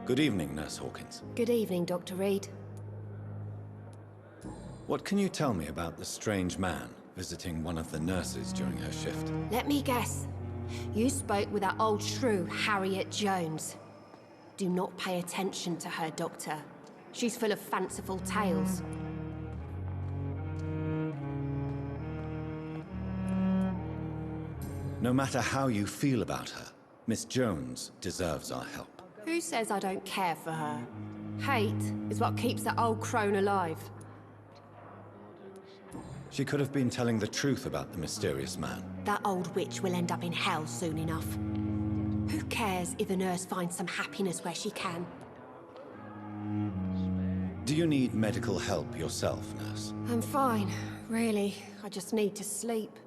Good evening, Nurse Hawkins. Good evening, Dr. Reed. What can you tell me about the strange man visiting one of the nurses during her shift? Let me guess. You spoke with that old shrew, Harriet Jones. Do not pay attention to her, Doctor. She's full of fanciful tales. No matter how you feel about her, Miss Jones deserves our help. Who says I don't care for her? Hate is what keeps that old crone alive. She could have been telling the truth about the mysterious man. That old witch will end up in hell soon enough. Who cares if the nurse finds some happiness where she can? Do you need medical help yourself, nurse? I'm fine, really. I just need to sleep.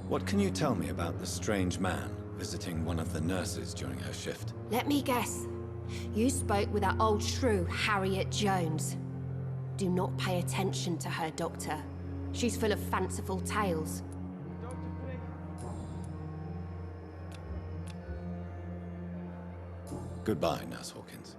What can you tell me about the strange man visiting one of the nurses during her shift? Let me guess. You spoke with that old shrew, Harriet Jones. Do not pay attention to her, Doctor. She's full of fanciful tales. Goodbye, Nurse Hawkins.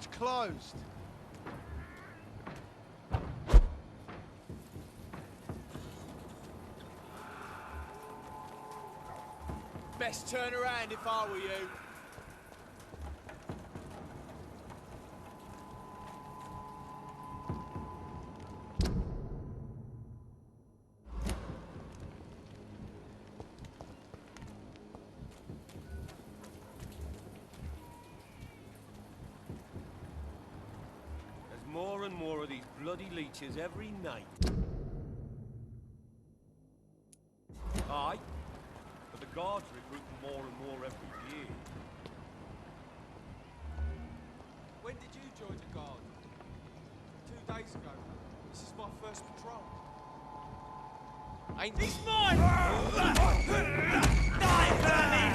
It's closed. Best turn around if I were you. More and more of these bloody leeches every night. Aye, but the guards recruit more and more every year. When did you join the guard? 2 days ago. This is my first patrol. Ain't He's mine! Die, Bernie!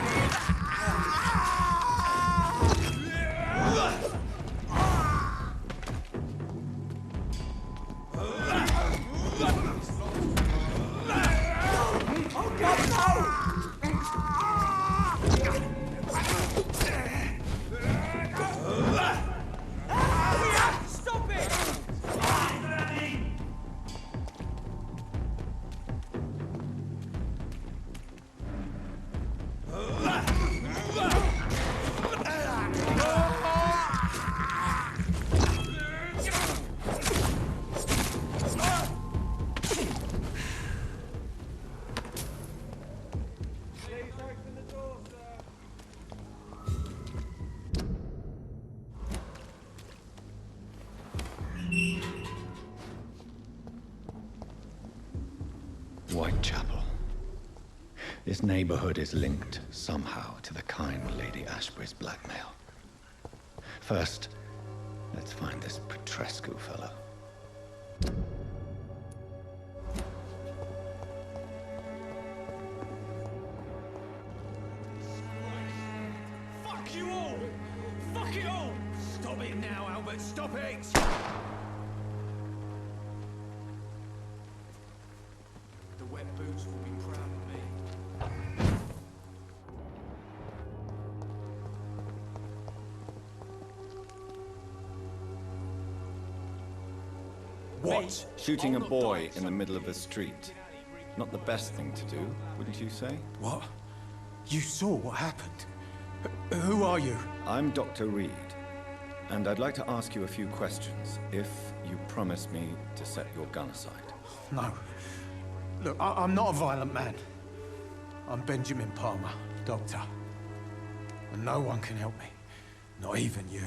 Whitechapel. This neighborhood is linked somehow to the kind Lady Ashbury's blackmail. First, let's find this Petrescu fellow. Fuck you all! Fuck it all! Stop it now, Albert, stop it! The wet boots will be proud of me. What? Shooting a boy in the middle of the street. Not the best thing to do, wouldn't you say? What? You saw what happened? Who are you? I'm Dr. Reed, and I'd like to ask you a few questions, if you promise me to set your gun aside. No. Look, I'm not a violent man. I'm Benjamin Palmer, doctor. And no one can help me. Not even you.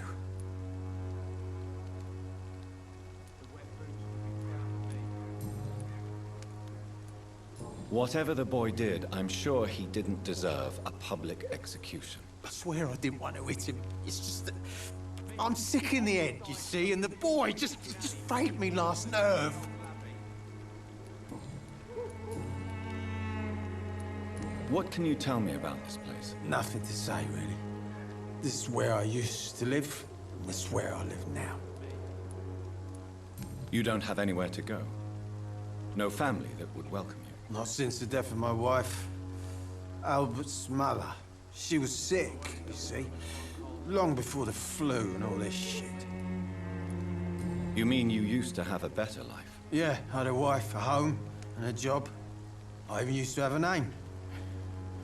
Whatever the boy did, I'm sure he didn't deserve a public execution. I swear I didn't want to hit him. It's just that I'm sick in the head, you see, and the boy just frayed me last nerve. What can you tell me about this place? Nothing to say, really. This is where I used to live, and this is where I live now. You don't have anywhere to go? No family that would welcome you? Not since the death of my wife, Albert's mother. She was sick, you see. Long before the flu and all this shit. You mean you used to have a better life? Yeah, I had a wife, a home, and a job. I even used to have a name.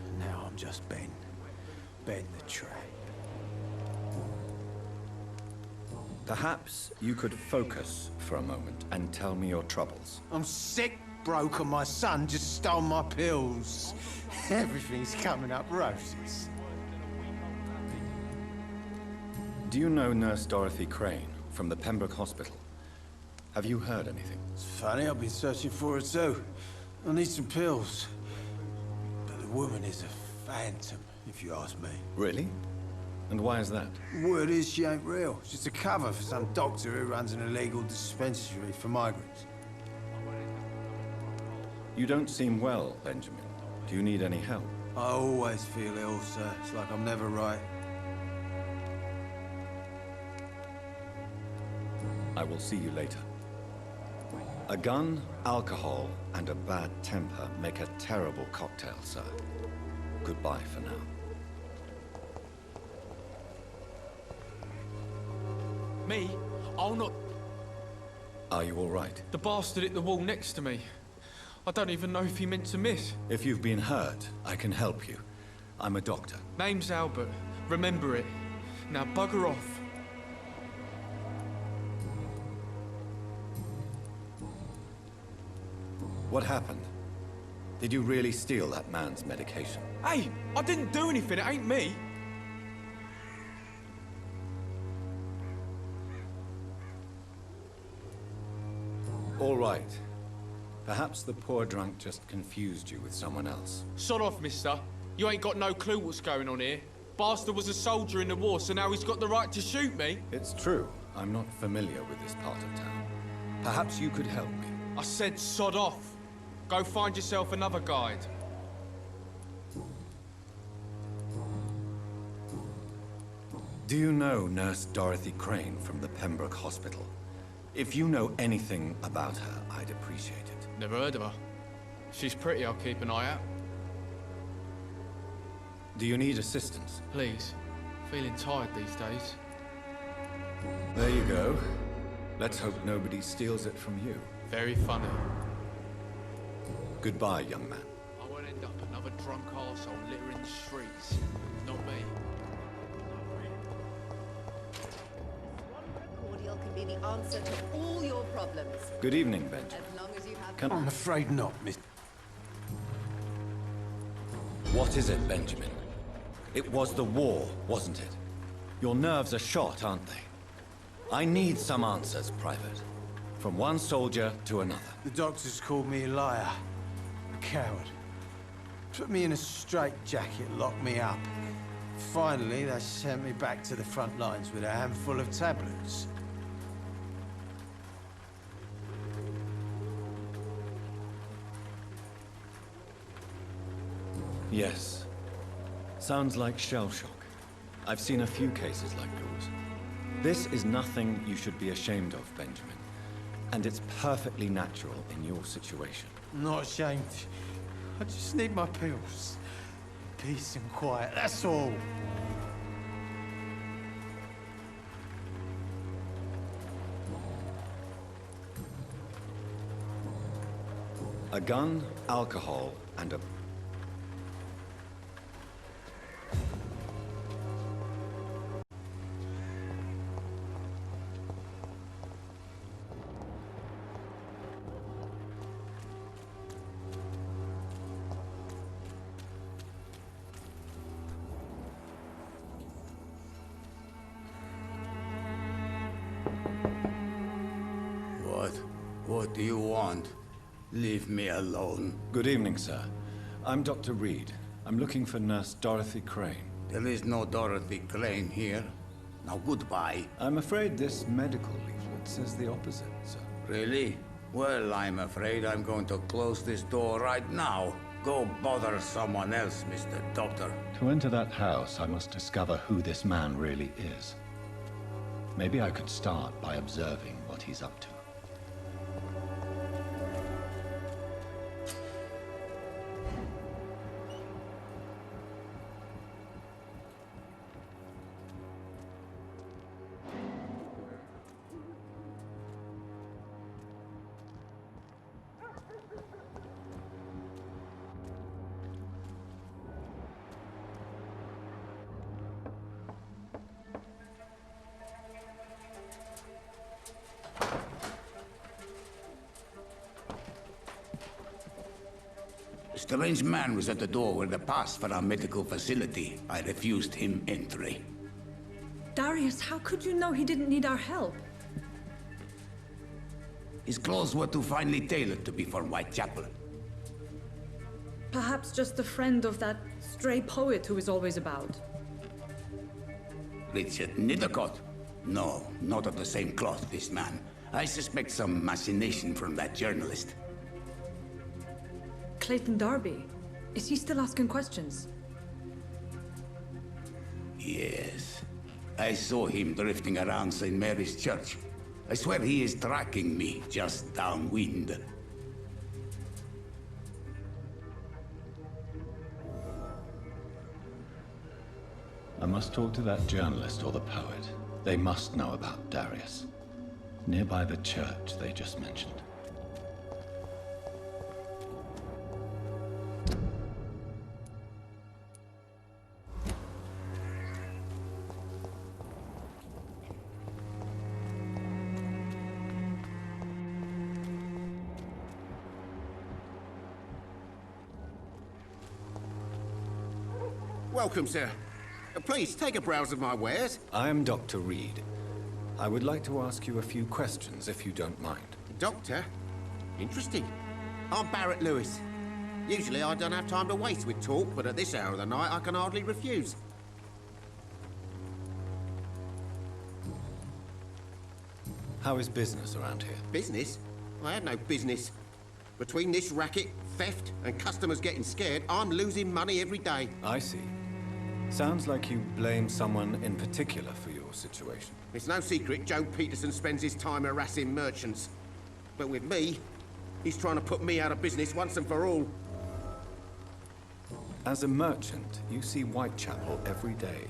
And now I'm just Ben. Ben the Tramp. Perhaps you could focus for a moment and tell me your troubles. I'm sick, broke, and my son just stole my pills. Everything's coming up roses. Do you know Nurse Dorothy Crane from the Pembroke Hospital? Have you heard anything? It's funny, I've been searching for her too. I need some pills. But the woman is a phantom, if you ask me. Really? And why is that? Word is she ain't real. She's just a cover for some doctor who runs an illegal dispensary for migrants. You don't seem well, Benjamin. Do you need any help? I always feel ill, sir. It's like I'm never right. I will see you later. A gun, alcohol, and a bad temper make a terrible cocktail, sir. Goodbye for now. Me? I'll not... Are you all right? The bastard hit the wall next to me. I don't even know if he meant to miss. If you've been hurt, I can help you. I'm a doctor. Name's Albert. Remember it. Now bugger off. What happened? Did you really steal that man's medication? Hey, I didn't do anything. It ain't me. All right. Perhaps the poor drunk just confused you with someone else. Sod off, mister. You ain't got no clue what's going on here. Bastard was a soldier in the war, so now he's got the right to shoot me. It's true. I'm not familiar with this part of town. Perhaps you could help me. I said sod off. Go find yourself another guide. Do you know Nurse Dorothy Crane from the Pembroke Hospital? If you know anything about her, I'd appreciate it. Never heard of her. She's pretty, I'll keep an eye out. Do you need assistance? Please. Feeling tired these days. There you go. Let's hope nobody steals it from you. Very funny. Goodbye, young man. I won't end up another drunk arsehole littering the streets. Not me. Cordial can be the answer to all your problems. Good evening, Benjamin. As long as you have... Can I'm afraid not, miss. What is it, Benjamin? It was the war, wasn't it? Your nerves are shot, aren't they? I need some answers, Private. From one soldier to another. The doctors called me a liar. A coward. Put me in a straitjacket, locked me up. Finally, they sent me back to the front lines with a handful of tablets. Yes. Sounds like shell shock. I've seen a few cases like yours. This is nothing you should be ashamed of, Benjamin. And it's perfectly natural in your situation. Not ashamed. I just need my pills. Peace and quiet, that's all. A gun, alcohol, and a... What do you want? Leave me alone. Good evening, sir. I'm Dr. Reed. I'm looking for Nurse Dorothy Crane. There is no Dorothy Crane here. Now goodbye. I'm afraid this medical leaflet says the opposite, sir. Really? Well, I'm afraid I'm going to close this door right now. Go bother someone else, Mr. Doctor. To enter that house, I must discover who this man really is. Maybe I could start by observing what he's up to. A strange man was at the door with a pass for our medical facility. I refused him entry. Darius, how could you know he didn't need our help? His clothes were too finely tailored to be for Whitechapel. Perhaps just a friend of that stray poet who is always about. Richard Nithercott? No, not of the same cloth, this man. I suspect some machination from that journalist. Clayton Darby. Is he still asking questions? Yes. I saw him drifting around St. Mary's Church. I swear he is tracking me just downwind. I must talk to that journalist or the poet. They must know about Darius. Nearby the church they just mentioned. Welcome, sir. Please, take a browse of my wares. I am Dr. Reed. I would like to ask you a few questions, if you don't mind. Doctor? Interesting. I'm Barrett Lewis. Usually I don't have time to waste with talk, but at this hour of the night I can hardly refuse. How is business around here? Business? I had no business. Between this racket, theft, and customers getting scared, I'm losing money every day. I see. Sounds like you blame someone in particular for your situation. It's no secret Joe Peterson spends his time harassing merchants. But with me, he's trying to put me out of business once and for all. As a merchant, you see Whitechapel every day.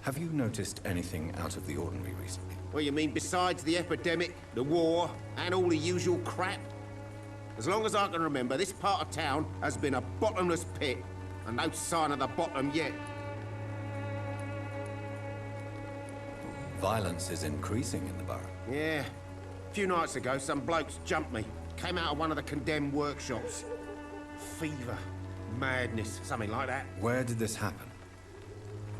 Have you noticed anything out of the ordinary recently? What you mean besides the epidemic, the war, and all the usual crap? As long as I can remember, this part of town has been a bottomless pit, and no sign of the bottom yet. Violence is increasing in the borough. Yeah. A few nights ago, some blokes jumped me. Came out of one of the condemned workshops. Fever, madness, something like that. Where did this happen?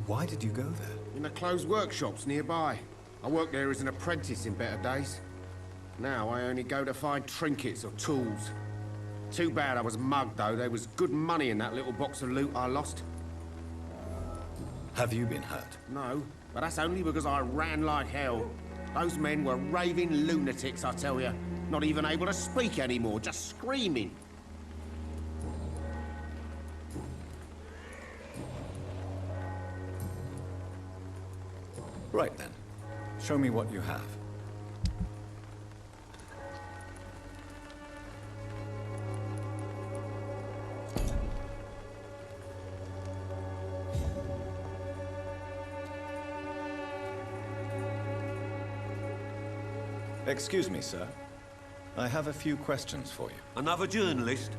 Why did you go there? In the closed workshops nearby. I worked there as an apprentice in better days. Now I only go to find trinkets or tools. Too bad I was mugged, though. There was good money in that little box of loot I lost. Have you been hurt? No, but that's only because I ran like hell. Those men were raving lunatics, I tell you. Not even able to speak anymore, just screaming. Right then. Show me what you have. Excuse me, sir. I have a few questions for you. Another journalist?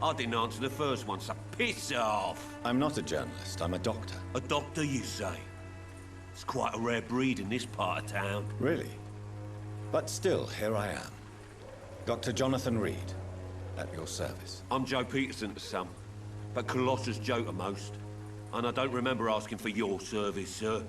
I didn't answer the first one, so piss off! I'm not a journalist, I'm a doctor. A doctor, you say? It's quite a rare breed in this part of town. Really? But still, here I am. Dr. Jonathan Reed, at your service. I'm Joe Peterson to some, but Colossus Joe to most. And I don't remember asking for your service, sir.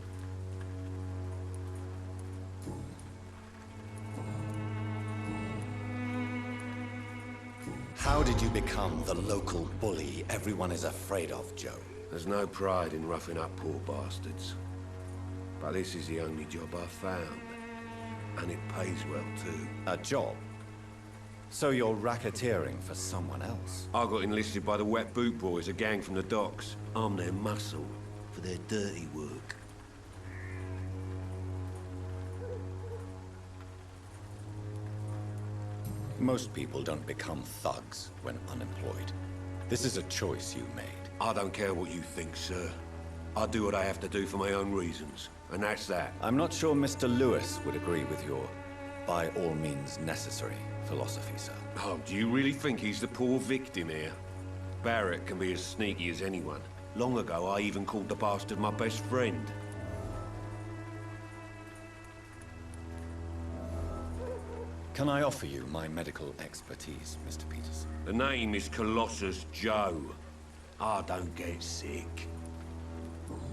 How did you become the local bully everyone is afraid of, Joe? There's no pride in roughing up poor bastards. But this is the only job I've found. And it pays well, too. A job? So you're racketeering for someone else? I got enlisted by the Wet Boot Boys, a gang from the docks. I'm their muscle for their dirty work. Most people don't become thugs when unemployed. This is a choice you made. I don't care what you think, sir. I do what I have to do for my own reasons, and that's that. I'm not sure Mr. Lewis would agree with your by all means necessary philosophy, sir. Oh, do you really think he's the poor victim here? Barrett can be as sneaky as anyone. Long ago, I even called the bastard my best friend. Can I offer you my medical expertise, Mr. Peterson? The name is Colossus Joe. I don't get sick.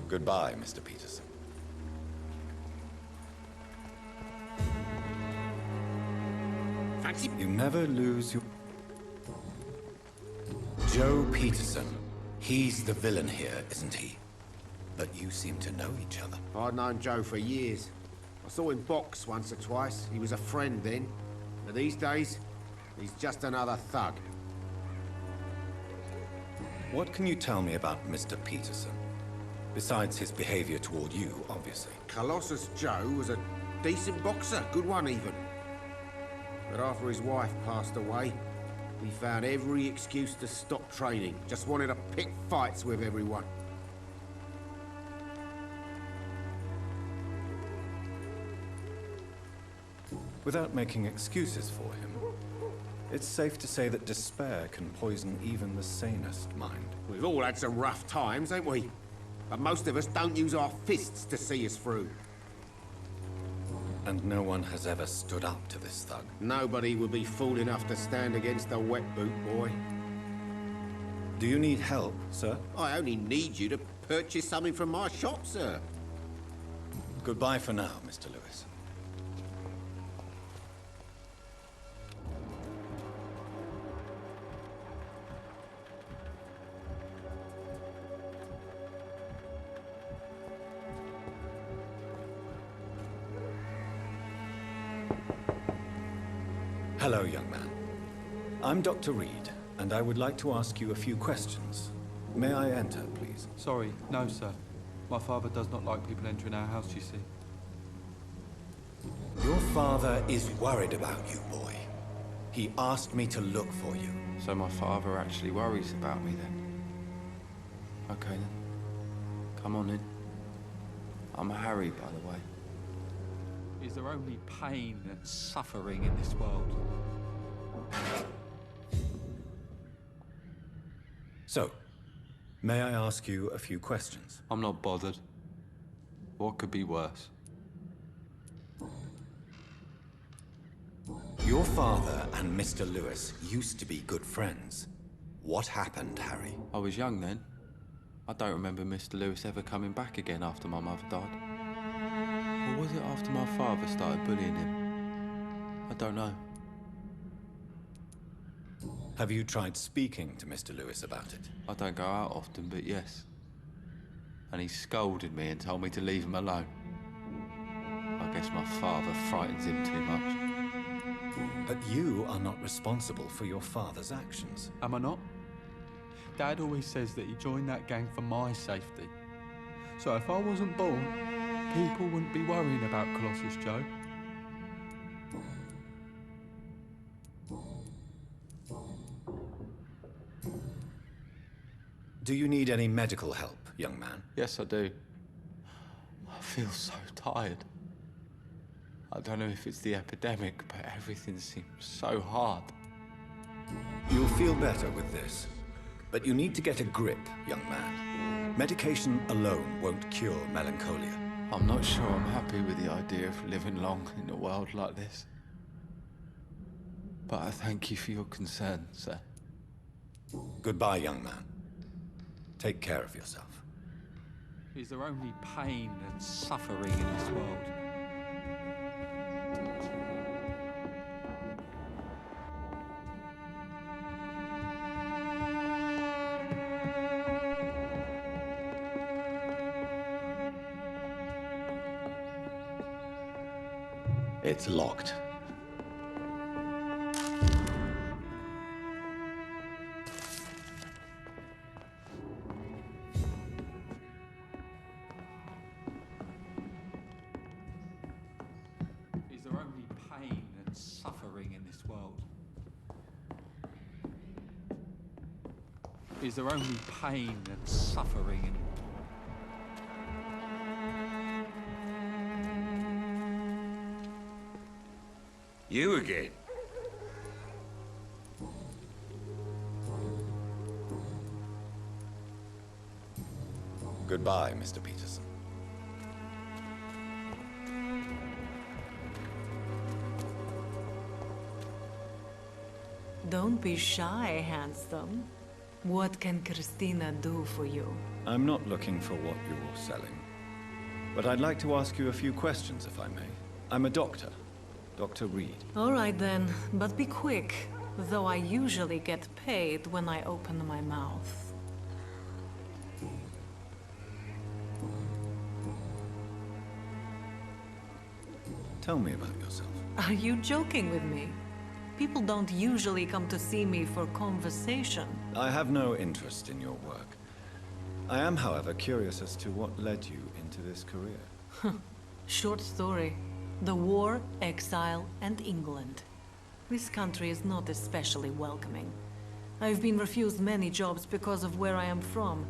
Goodbye, Mr. Peterson. Fancy... You never lose your... Joe Peterson. He's the villain here, isn't he? But you seem to know each other. I'd known Joe for years. I saw him box once or twice. He was a friend then. But these days, he's just another thug. What can you tell me about Mr. Peterson? Besides his behavior toward you, obviously. Colossus Joe was a decent boxer, good one even. But after his wife passed away, he found every excuse to stop training. Just wanted to pick fights with everyone. Without making excuses for him, it's safe to say that despair can poison even the sanest mind. We've all had some rough times, ain't we? But most of us don't use our fists to see us through. And no one has ever stood up to this thug. Nobody would be fool enough to stand against a wet boot boy. Do you need help, sir? I only need you to purchase something from my shop, sir. Goodbye for now, Mr. Lewis. Hello, young man. I'm Dr. Reed, and I would like to ask you a few questions. May I enter, please? Sorry, no, sir. My father does not like people entering our house, you see. Your father is worried about you, boy. He asked me to look for you. So my father actually worries about me then? Okay then. Come on in. I'm Harry, by the way. Is there only pain and suffering in this world? So, may I ask you a few questions? I'm not bothered. What could be worse? Your father and Mr. Lewis used to be good friends. What happened, Harry? I was young then. I don't remember Mr. Lewis ever coming back again after my mother died. Or was it after my father started bullying him? I don't know. Have you tried speaking to Mr. Lewis about it? I don't go out often, but yes. and he scolded me and told me to leave him alone. I guess my father frightens him too much. But you are not responsible for your father's actions. Am I not? Dad always says that he joined that gang for my safety. So if I wasn't born, people wouldn't be worrying about Colossus Joe. Do you need any medical help, young man? Yes, I do. I feel so tired. I don't know if it's the epidemic, but everything seems so hard. You'll feel better with this. But you need to get a grip, young man. Medication alone won't cure melancholia. I'm not sure I'm happy with the idea of living long in a world like this. But I thank you for your concern, sir. Goodbye, young man. Take care of yourself. Is there only pain and suffering in this world? It's locked. Is there only pain and suffering in this world? Is there only pain and suffering in... You again? Goodbye, Mr. Peterson. Don't be shy, handsome. What can Christina do for you? I'm not looking for what you're selling. But I'd like to ask you a few questions, if I may. I'm a doctor. Dr. Reed. All right then, but be quick, though I usually get paid when I open my mouth. Tell me about yourself. Are you joking with me? People don't usually come to see me for conversation. I have no interest in your work. I am, however, curious as to what led you into this career. Short story. The war, exile, and England. This country is not especially welcoming. I've been refused many jobs because of where I am from.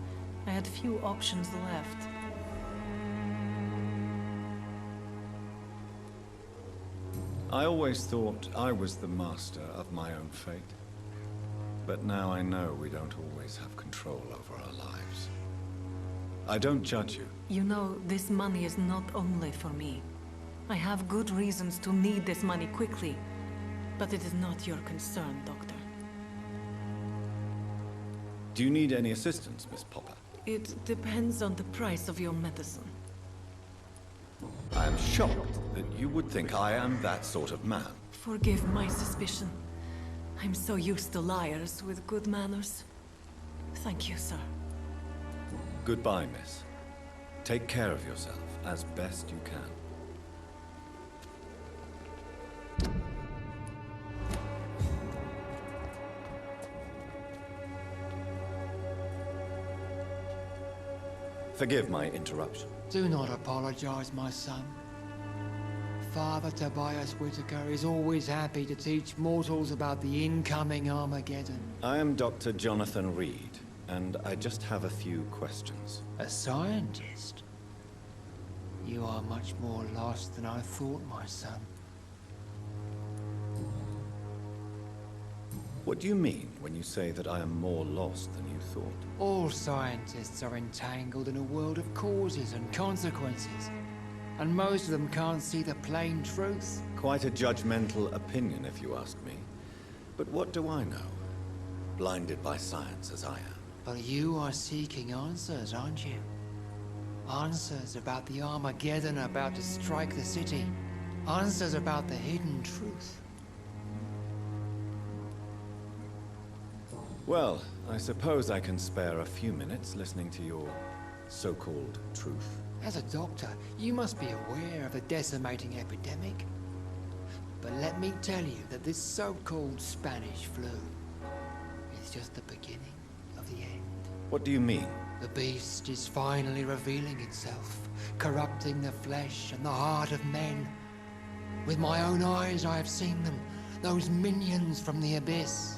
I had few options left. I always thought I was the master of my own fate. But now I know we don't always have control over our lives. I don't judge you. You know, this money is not only for me. I have good reasons to need this money quickly, but it is not your concern, Doctor. Do you need any assistance, Miss Popper? It depends on the price of your medicine. I am shocked that you would think I am that sort of man. Forgive my suspicion. I'm so used to liars with good manners. Thank you, sir. Goodbye, miss. Take care of yourself as best you can. Forgive my interruption. Do not apologize, my son. Father Tobias Whitaker is always happy to teach mortals about the incoming Armageddon. I am Dr. Jonathan Reed, and I just have a few questions. A scientist? You are much more lost than I thought, my son. What do you mean when you say that I am more lost than you thought? All scientists are entangled in a world of causes and consequences, and most of them can't see the plain truth. Quite a judgmental opinion, if you ask me. But what do I know? Blinded by science as I am. But you are seeking answers, aren't you? Answers about the Armageddon about to strike the city. Answers about the hidden truth. Well, I suppose I can spare a few minutes listening to your so-called truth? As a doctor, you must be aware of the decimating epidemic. But let me tell you that this so-called Spanish flu is just the beginning of the end. What do you mean? The beast is finally revealing itself, corrupting the flesh and the heart of men. With my own eyes I have seen them, those minions from the abyss.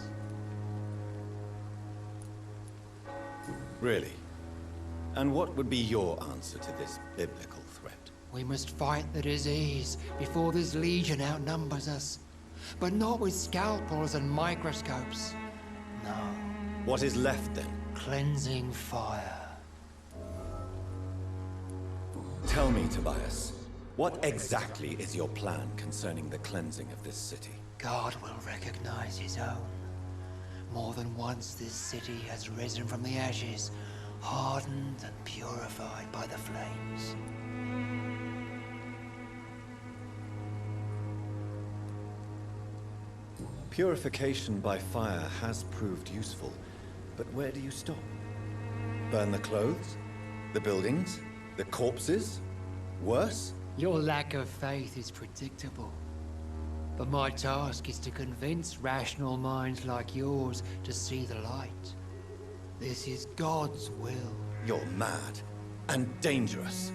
Really? And what would be your answer to this biblical threat? We must fight the disease before this legion outnumbers us. But not with scalpels and microscopes. No. What is left then? Cleansing fire. Tell me, Tobias, what exactly is your plan concerning the cleansing of this city? God will recognize his own. More than once this city has risen from the ashes, hardened and purified by the flames. Purification by fire has proved useful, but where do you stop? Burn the clothes? The buildings? The corpses? Worse? Your lack of faith is predictable. But my task is to convince rational minds like yours to see the light. This is God's will. You're mad and dangerous.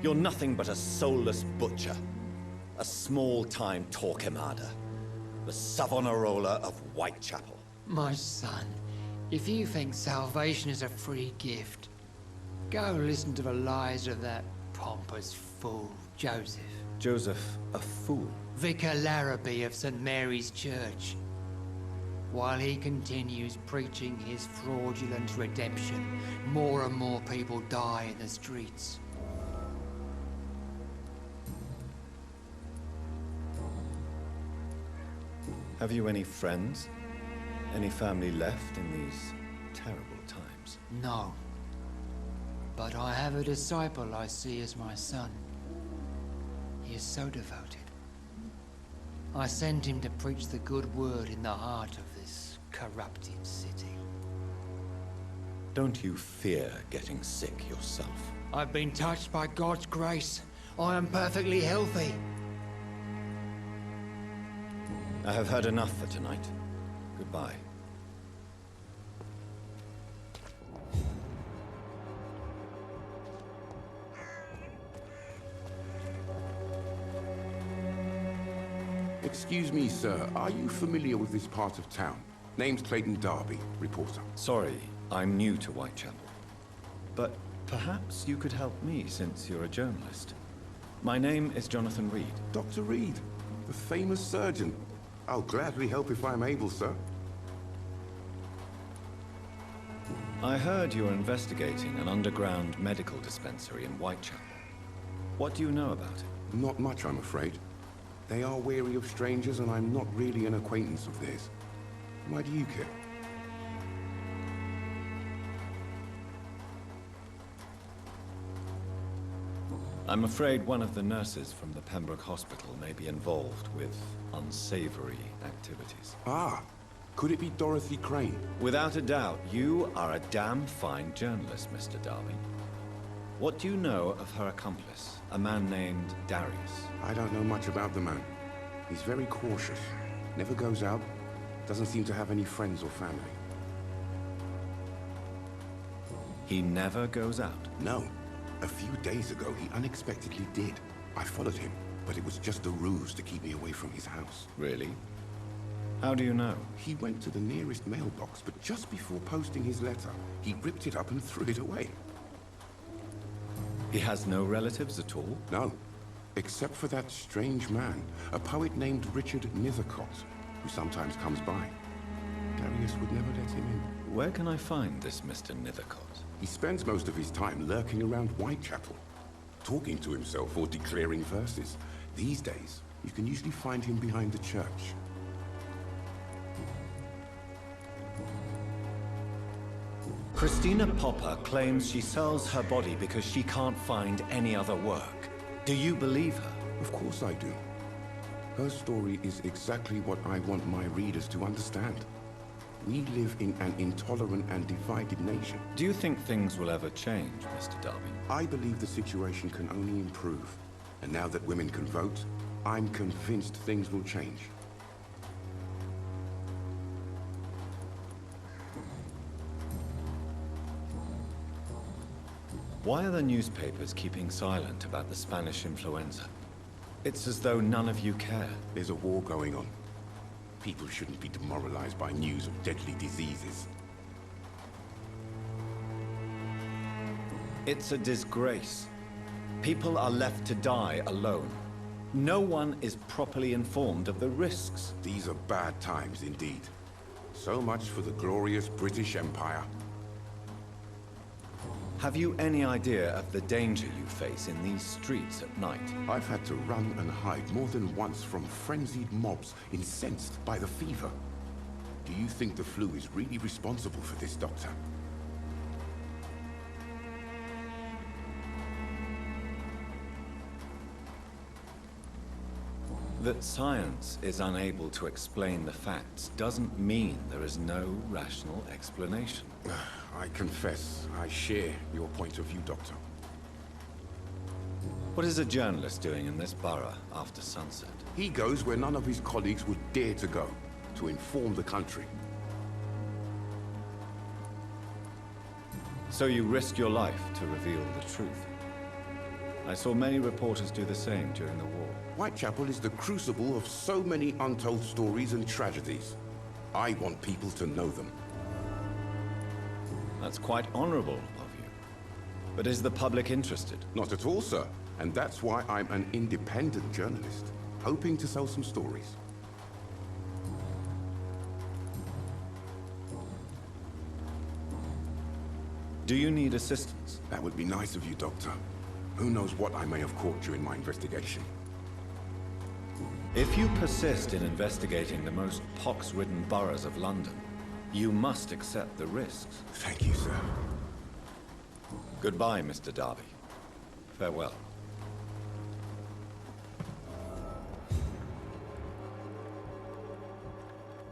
You're nothing but a soulless butcher. A small-time Torquemada. The Savonarola of Whitechapel. My son, if you think salvation is a free gift, go listen to the lies of that pompous fool, Joseph. Joseph, a fool? Vicar Larrabee of St. Mary's Church. While he continues preaching his fraudulent redemption, more and more people die in the streets. Have you any friends? Any family left in these terrible times? No. But I have a disciple I see as my son. He is so devoted. I send him to preach the good word in the heart of this corrupted city. Don't you fear getting sick yourself? I've been touched by God's grace. I am perfectly healthy. I have heard enough for tonight. Goodbye. Excuse me, sir. Are you familiar with this part of town? Name's Clayton Darby, reporter. Sorry, I'm new to Whitechapel. But perhaps you could help me since you're a journalist. My name is Jonathan Reed. Dr. Reed, the famous surgeon. I'll gladly help if I'm able, sir. I heard you're investigating an underground medical dispensary in Whitechapel. What do you know about it? Not much, I'm afraid. They are wary of strangers, and I'm not really an acquaintance of theirs. Why do you care? I'm afraid one of the nurses from the Pembroke Hospital may be involved with unsavory activities. Ah, could it be Dorothy Crane? Without a doubt, you are a damn fine journalist, Mr. Darby. What do you know of her accomplice, a man named Darius? I don't know much about the man. He's very cautious. Never goes out. Doesn't seem to have any friends or family. He never goes out? No. A few days ago, he unexpectedly did. I followed him, but it was just a ruse to keep me away from his house. Really? How do you know? He went to the nearest mailbox, but just before posting his letter, he ripped it up and threw it away. He has no relatives at all? No. Except for that strange man, a poet named Richard Nethercott, who sometimes comes by. Darius would never let him in. Where can I find this Mr. Nethercott? He spends most of his time lurking around Whitechapel, talking to himself or declaring verses. These days, you can usually find him behind the church. Christina Popper claims she sells her body because she can't find any other work. Do you believe her? Of course I do. Her story is exactly what I want my readers to understand. We live in an intolerant and divided nation. Do you think things will ever change, Mr. Darby? I believe the situation can only improve. And now that women can vote, I'm convinced things will change. Why are the newspapers keeping silent about the Spanish influenza? It's as though none of you care. There's a war going on. People shouldn't be demoralized by news of deadly diseases. It's a disgrace. People are left to die alone. No one is properly informed of the risks. These are bad times indeed. So much for the glorious British Empire. Have you any idea of the danger you face in these streets at night? I've had to run and hide more than once from frenzied mobs incensed by the fever. Do you think the flu is really responsible for this, Doctor? That science is unable to explain the facts doesn't mean there is no rational explanation. I confess, I share your point of view, Doctor. What is a journalist doing in this borough after sunset? He goes where none of his colleagues would dare to go, to inform the country. So you risk your life to reveal the truth. I saw many reporters do the same during the war. Whitechapel is the crucible of so many untold stories and tragedies. I want people to know them. That's quite honorable of you. But is the public interested? Not at all, sir. And that's why I'm an independent journalist, hoping to sell some stories. Do you need assistance? That would be nice of you, Doctor. Who knows what I may have caught during my investigation. If you persist in investigating the most pox-ridden boroughs of London, you must accept the risks. Thank you, sir. Goodbye, Mr. Darby. Farewell.